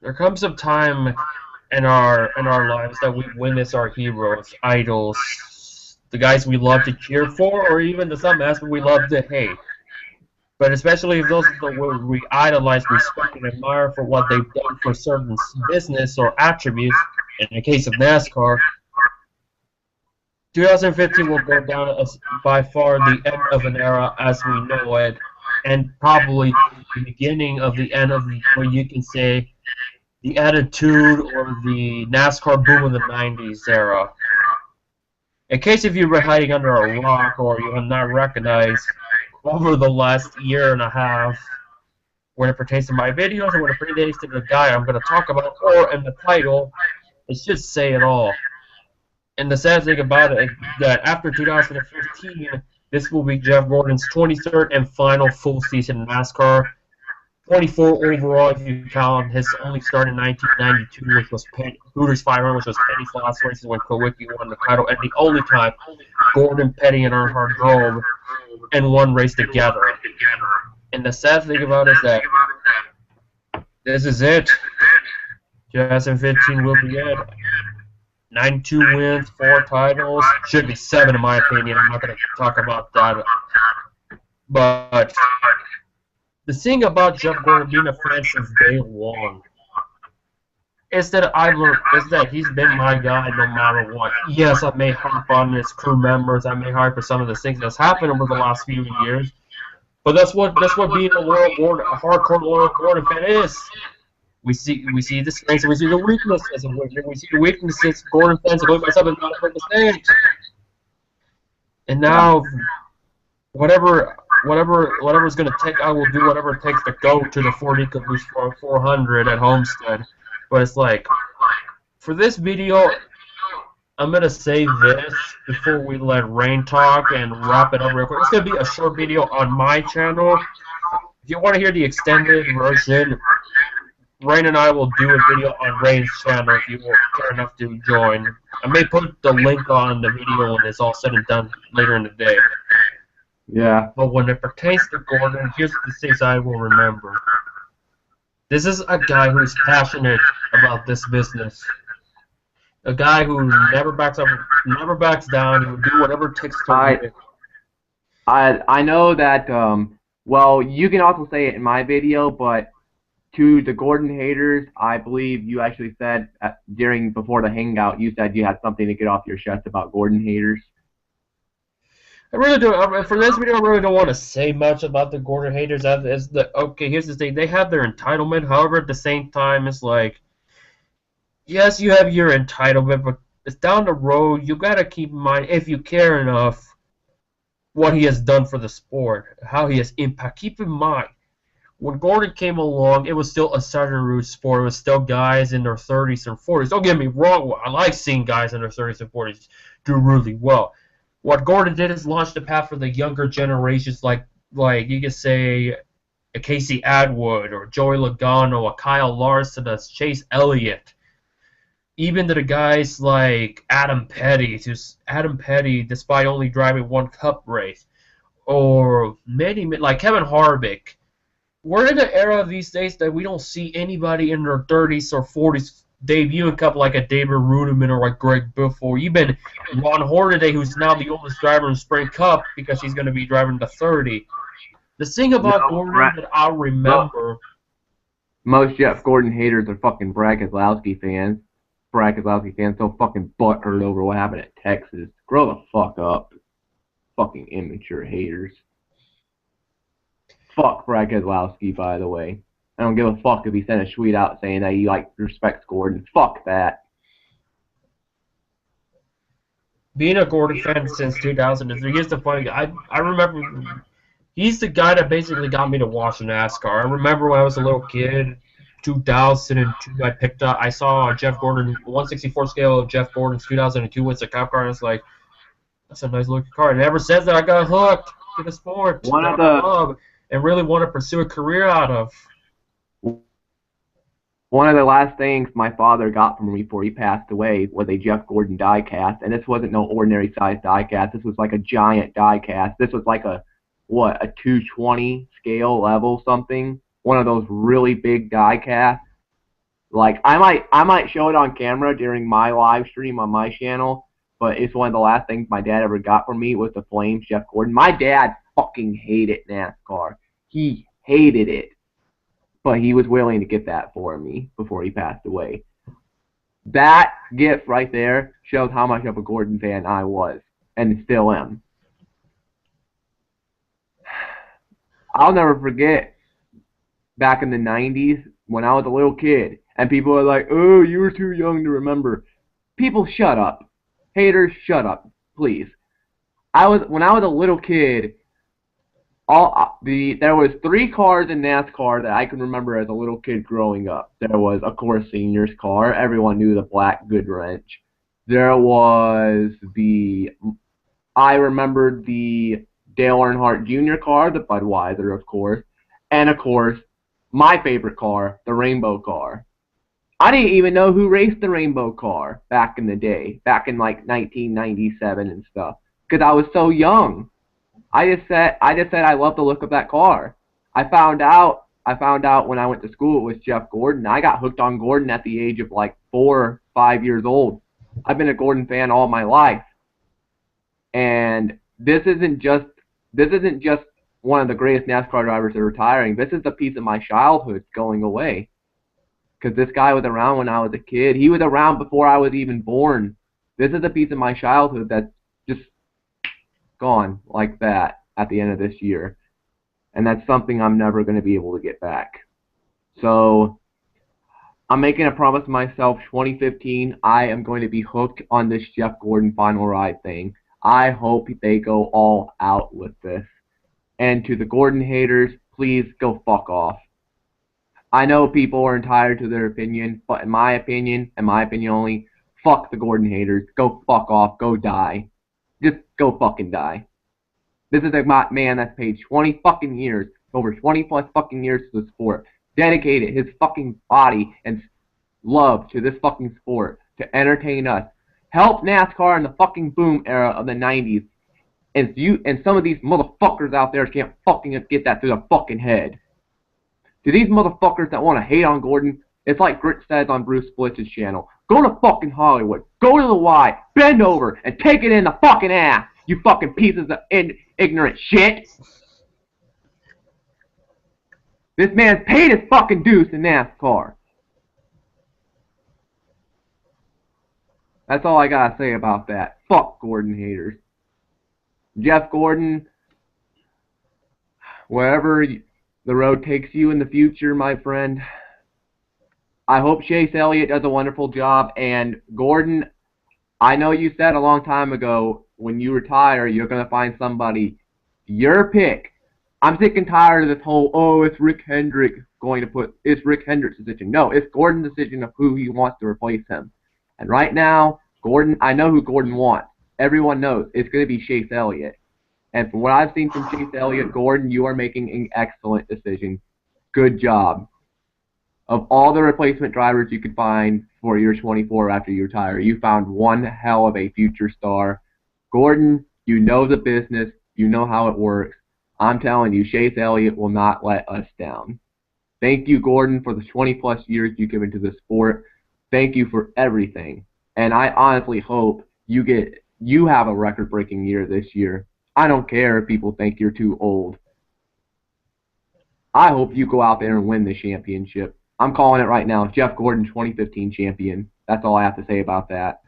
there comes a time in our lives that we witness our heroes, idols, the guys we love to cheer for, or even to some aspect we love to hate. But especially if those are the ones we idolize, respect, and admire for what they've done for certain business or attributes. In the case of NASCAR, 2015 will go down as by far the end of an era as we know it, and probably the beginning of the end of what you can say the attitude or the NASCAR boom of the 90s era. In case if you were hiding under a rock or you have not recognized over the last year and a half, when it pertains to my videos and when it pertains to the guy I'm going to talk about, or in the title, it should say it all. And the sad thing about it is that after 2015, this will be Jeff Gordon's 23rd and final full season in NASCAR. 24 overall if you count his only start in 1992, which was Hooters 500, which was Petty's last races when Kowicki won the title, and the only time Gordon, Petty, and Earnhardt drove in one race together. And the sad thing about it is that this is it. 2015 will be it. 92 wins, 4 titles. Should be 7 in my opinion. I'm not going to talk about that. But the thing about Jeff Gordon being a fan since day one is that he's been my guy no matter what. Yes, I may harp on his crew members. I may harp on some of the things that's happened over the last few years. But that's what being a hardcore loyal Gordon fan is. We see the strengths and we see the weaknesses, and we see the weaknesses Gordon fans, including myself, have not heard mistakes. And now, whatever it's going to take, I will do whatever it takes to go to the 40 Caboose 400 at Homestead. But it's like, for this video, I'm going to say this before we let Wrayne talk and wrap it up real quick. It's going to be a short video on my channel. If you want to hear the extended version, Wrayne and I will do a video on Wrayne's channel if you care enough to join. I may put the link on the video when it's all said and done later in the day. Yeah. But when it pertains to Gordon, here's the things I will remember. This is a guy who's passionate about this business. A guy who never backs up, never backs down. He will do whatever it takes to win. I know that, well, you can also say it in my video, but to the Gordon haters, I believe you actually said before the hangout, you said you had something to get off your chest about Gordon haters. I really don't. For this video, I really don't want to say much about the Gordon haters. Okay, here's the thing: they have their entitlement. However, at the same time, it's like, yes, you have your entitlement, but it's down the road. You gotta keep in mind, if you care enough, what he has done for the sport, how he has impacted. Keep in mind, when Gordon came along, it was still a Southern Roots sport. It was still guys in their 30s and 40s. Don't get me wrong. I like seeing guys in their 30s and 40s do really well. What Gordon did is launch the path for the younger generations, like you could say a Casey Atwood or Joey Logano, a Kyle Larson, a Chase Elliott, even to the guys like Adam Petty, despite only driving one Cup race, or many like Kevin Harvick. We're in an era these days that we don't see anybody in their 30s or 40s debuting Cup like a David Rudiman or like Greg Biffle. Even Ron Hornaday, who's now the oldest driver in Sprint Cup because he's going to be driving the 30. The thing about Gordon that I'll remember... Most Jeff Gordon haters are fucking Brad Keselowski fans. Brad Keselowski fans so fucking butthurt over what happened at Texas. Grow the fuck up. Fucking immature haters. Fuck Brad Keselowski, by the way. I don't give a fuck if he sent a tweet out saying that he respects Gordon. Fuck that. Being a Gordon fan since 2003, here's the funny guy. I remember he's the guy that basically got me to watch NASCAR. I remember when I was a little kid, 2002, I saw Jeff Gordon, 1/64 scale of Jeff Gordon's 2002 Winston Cup car, and it's like, that's a nice looking car. And ever since that, I got hooked to the sport, and really want to pursue a career out of. One of the last things my father got from me before he passed away was a Jeff Gordon diecast, and this wasn't no ordinary size diecast. This was like a giant diecast. This was like a 220 scale level something. One of those really big diecasts. Like I might show it on camera during my live stream on my channel, but it's one of the last things my dad ever got from me was the Flames Jeff Gordon. My dad fucking hated NASCAR. He hated it, but he was willing to get that for me before he passed away. That gift right there shows how much of a Gordon fan I was and still am. I'll never forget back in the 90s when I was a little kid and people were like, "Oh, you were too young to remember." People, shut up. Haters, shut up, please. When I was a little kid, there was 3 cars in NASCAR that I can remember as a little kid growing up. There was, of course, Senior's car. Everyone knew the black Goodwrench. There was I remembered the Dale Earnhardt Jr. car, the Budweiser, of course, and of course, my favorite car, the Rainbow car. I didn't even know who raced the Rainbow car back in the day, back in like 1997 and stuff, because I was so young. I just said I love the look of that car. I found out when I went to school it was Jeff Gordon. I got hooked on Gordon at the age of like 4, 5 years old. I've been a Gordon fan all my life, and this isn't just one of the greatest NASCAR drivers that are retiring. This is a piece of my childhood going away. Because this guy was around when I was a kid. He was around before I was even born. This is a piece of my childhood that's just gone like that at the end of this year. And that's something I'm never going to be able to get back. So I'm making a promise to myself, 2015, I am going to be hooked on this Jeff Gordon final ride thing. I hope they go all out with this. And to the Gordon haters, please go fuck off. I know people are entitled to their opinion, but in my opinion, and my opinion only, fuck the Gordon haters. Go fuck off. Go die. Just go fucking die. This is a man that's paid 20 fucking years, over 20 plus fucking years to the sport, dedicated his fucking body and love to this fucking sport to entertain us, help NASCAR in the fucking boom era of the 90s, and some of these motherfuckers out there can't fucking get that through their fucking head. To these motherfuckers that want to hate on Gordon, it's like Grit says on Bruce Blitz's channel. Go to fucking Hollywood. Go to the Y. Bend over and take it in the fucking ass, you fucking pieces of ignorant shit. This man's paid his fucking dues in NASCAR. That's all I gotta say about that. Fuck Gordon haters. Jeff Gordon, wherever the road takes you in the future, my friend, I hope Chase Elliott does a wonderful job. And Gordon, I know you said a long time ago, when you retire, you're going to find somebody. Your pick. I'm sick and tired of this whole, oh, it's Rick Hendrick it's Rick Hendrick's decision. No, it's Gordon's decision of who he wants to replace him. And right now, Gordon, I know who Gordon wants. Everyone knows it's going to be Chase Elliott. And from what I've seen from Chase Elliott, Gordon, you are making an excellent decision. Good job. Of all the replacement drivers you could find for year 24 after you retire, you found one hell of a future star. Gordon, you know the business. You know how it works. I'm telling you, Chase Elliott will not let us down. Thank you, Gordon, for the 20-plus years you've given to the sport. Thank you for everything. And I honestly hope you have a record-breaking year this year. I don't care if people think you're too old. I hope you go out there and win the championship. I'm calling it right now. Jeff Gordon, 2015 champion. That's all I have to say about that.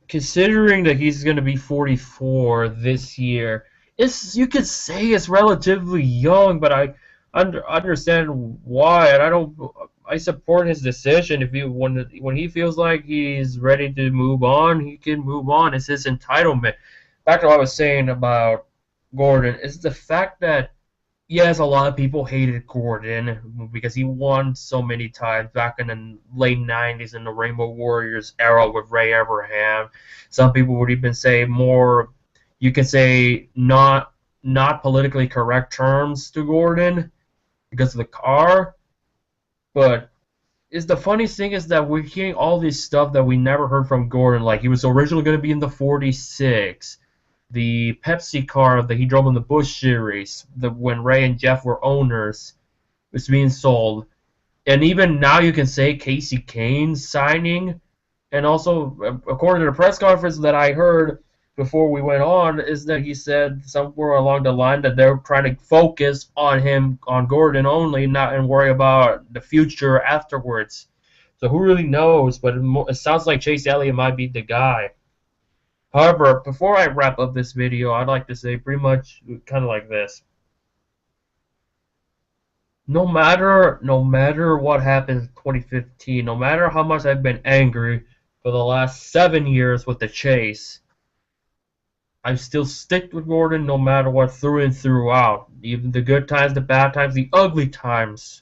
Considering that he's going to be 44 this year, you could say it's relatively young, but I understand why, and I support his decision. When he feels like he's ready to move on, he can move on. It's his entitlement. Back to what I was saying about Gordon, is the fact that, yes, a lot of people hated Gordon because he won so many times back in the late 90s in the Rainbow Warriors era with Ray Abraham. Some people would even say more, you could say, not politically correct terms to Gordon because of the car. But the funniest thing is that we're hearing all this stuff that we never heard from Gordon. Like, he was originally going to be in the 46. The Pepsi car that he drove in the Busch Series, when Ray and Jeff were owners, was being sold. And even now you can say Casey Kane's signing. And also, according to the press conference that I heard before we went on, is that he said somewhere along the line that they're trying to focus on him, on Gordon only, not and worry about the future afterwards. So who really knows? But it sounds like Chase Elliott might be the guy. However, before I wrap up this video, I'd like to say pretty much kind of like this. No matter what happens in 2015, no matter how much I've been angry for the last 7 years with the chase, I still stick with Gordon no matter what, through and throughout. Even the good times, the bad times, the ugly times.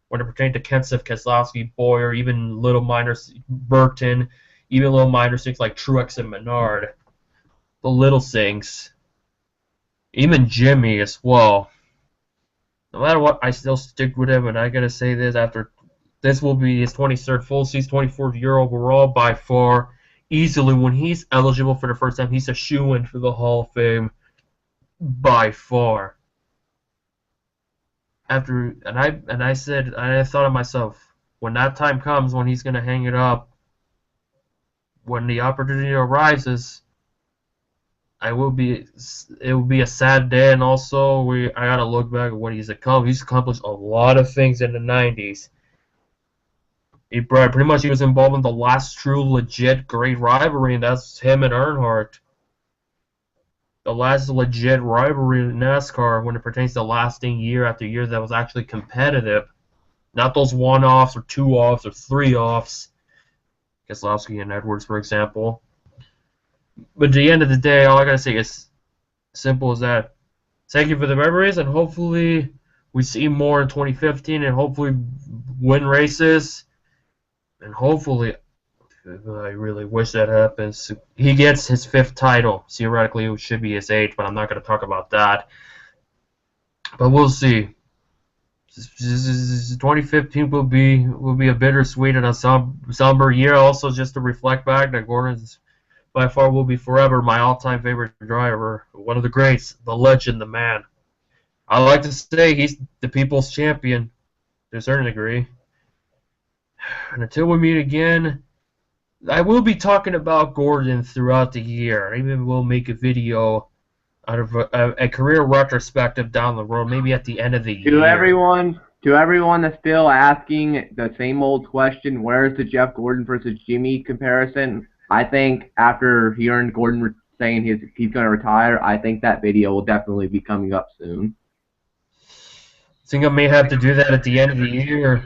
When it pertains to Kenseth, Keselowski, Boyer, even little minor Burton, even little minor things like Truex and Menard. The little things. Even Jimmy as well. No matter what, I still stick with him, and I gotta say this, after this will be his 23rd full season, 24th year overall by far. Easily, when he's eligible for the first time, he's a shoo-in for the Hall of Fame by far. I said, I thought to myself, when that time comes, when he's gonna hang it up, when the opportunity arises, it will be a sad day, and also I gotta look back at what he's accomplished. He's accomplished a lot of things in the 90s. Pretty much he was involved in the last true legit great rivalry, and that's him and Earnhardt. The last legit rivalry in NASCAR when it pertains to lasting year after year that was actually competitive. Not those one-offs or two-offs or three-offs. Keselowski and Edwards, for example. But at the end of the day, all I gotta say is simple as that. Thank you for the memories, and hopefully we see more in 2015, and hopefully win races. And hopefully, I really wish that happens, he gets his 5th title. Theoretically, it should be his 8th, but I'm not going to talk about that. But we'll see. 2015 will be a bittersweet and a somber year. Also, just to reflect back that Gordon's by far will be forever my all-time favorite driver, one of the greats, the legend, the man. I like to say he's the people's champion to a certain degree. And until we meet again, I will be talking about Gordon throughout the year. Maybe we'll make a video out of a career retrospective down the road, maybe at the end of the year. To everyone that's still asking the same old question, where's the Jeff Gordon versus Jimmy comparison? I think after hearing Gordon saying he's going to retire, I think that video will definitely be coming up soon. I think I may have to do that at the end of the year,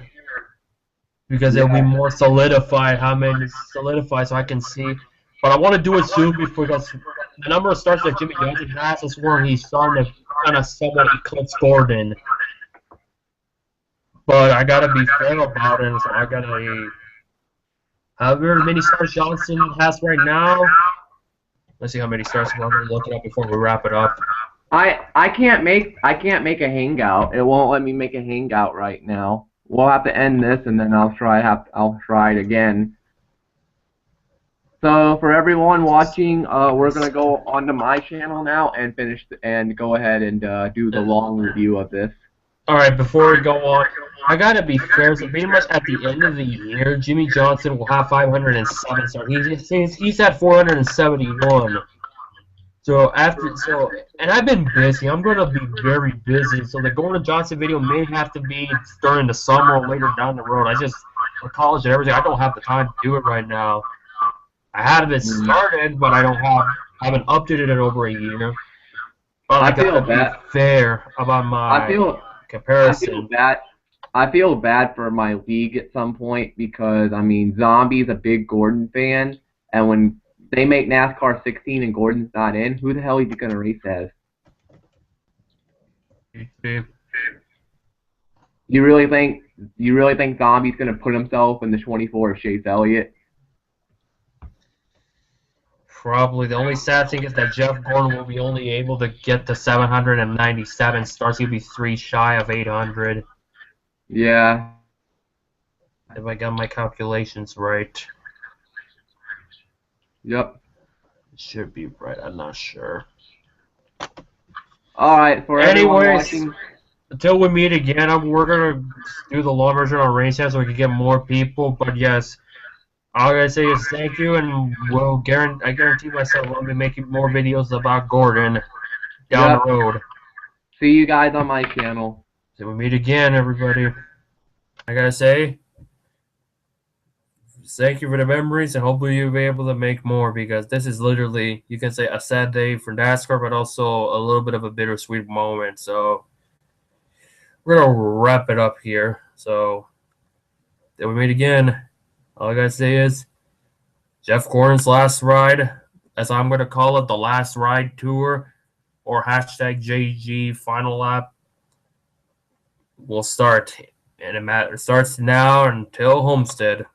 because it'll be more solidified, so I can see. But I want to do it soon because the number of starts that Jimmy Johnson has is where he's starting to kind of somewhat eclipse Gordon. But I gotta be fair about it, so I gotta. However many starts Johnson has right now. Let's see how many starts we're gonna look it up before we wrap it up. I can't make a hangout. It won't let me make a hangout right now. We'll have to end this, and then I'll try it again. So for everyone watching, we're gonna go onto my channel now and go ahead and do the long review of this. All right, before we go on, I gotta be fair. So pretty much at the end of the year, Jimmy Johnson will have 507 starts. He's at 471. And I've been busy. I'm gonna be very busy. So the Gordon Johnson video may have to be during the summer or later down the road. For college and everything, I don't have the time to do it right now. I had it started, but I haven't updated it in over a year. But I gotta be fair about my comparison. I feel bad for my league at some point because Zombie's a big Gordon fan, and when they make NASCAR 16 and Gordon's not in, who the hell is he gonna race as? You really think Zombie's gonna put himself in the 24 of Chase Elliott? Probably. The only sad thing is that Jeff Gordon will be only able to get to 797 starts. He'll be 3 shy of 800. Yeah. If I got my calculations right. Yep. It should be right. I'm not sure. Alright, for everyone watching, until we meet again, we're gonna do the long version on race time so we can get more people. But yes, all I gotta say is thank you, and I guarantee myself I'll be making more videos about Gordon down the Yep. road. See you guys on my channel. So we meet again, everybody. I gotta say, thank you for the memories, and hopefully you'll be able to make more because this is literally, you can say, a sad day for NASCAR, but also a little bit of a bittersweet moment. So we're gonna wrap it up here. So then we meet again. All I gotta say is Jeff Gordon's last ride, as I'm gonna call it, the last ride tour, or hashtag JG final lap, will start. And it starts now until Homestead.